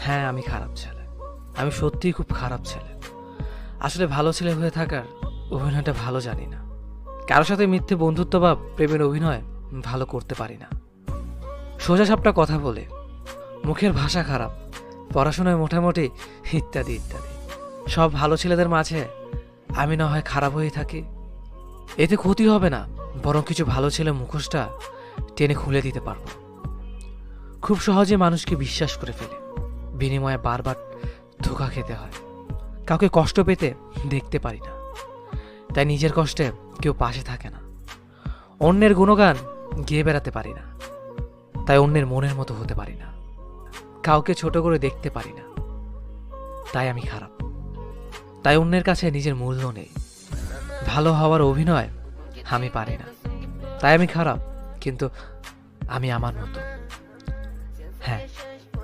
হ্যাঁ, আমি খারাপ ছেলে। আমি সত্যিই খুব খারাপ ছেলে। আসলে ভালো ছেলে হয়ে থাকার অভিনয়টা ভালো জানি না। কারো সাথে মিথ্যে বন্ধুত্ব বা প্রেমের অভিনয় ভালো করতে পারি না। সোজাসাপটা কথা বলে, মুখের ভাষা খারাপ, পড়াশোনায় মোটামুটি, ইত্যাদি ইত্যাদি। সব ভালো ছেলেদের মাঝে আমি না হয় খারাপ হয়ে থাকি। এতে ক্ষতি হবে না, বরং কিছু ভালো ছেলে মুখোশটা টেনে খুলে দিতে পারবো। খুব সহজে মানুষকে বিশ্বাস করে ফেলে, বিনিময়ে বারবার ধোঁকা খেতে হয়। কাউকে কষ্ট পেতে দেখতে পারি না, তাই নিজের কষ্টে কেউ পাশে থাকে না। অন্যের গুণগান গেয়ে বেড়াতে পারি না, তাই অন্যের মনের মতো হতে পারি না। কাউকে ছোট করে দেখতে পারি না, তাই আমি খারাপ। তাই অন্যের কাছে নিজের মূল্য নেই। ভালো হওয়ার অভিনয় আমি পারি না, তাই আমি খারাপ। কিন্তু আমি আমার মতো। হ্যাঁ,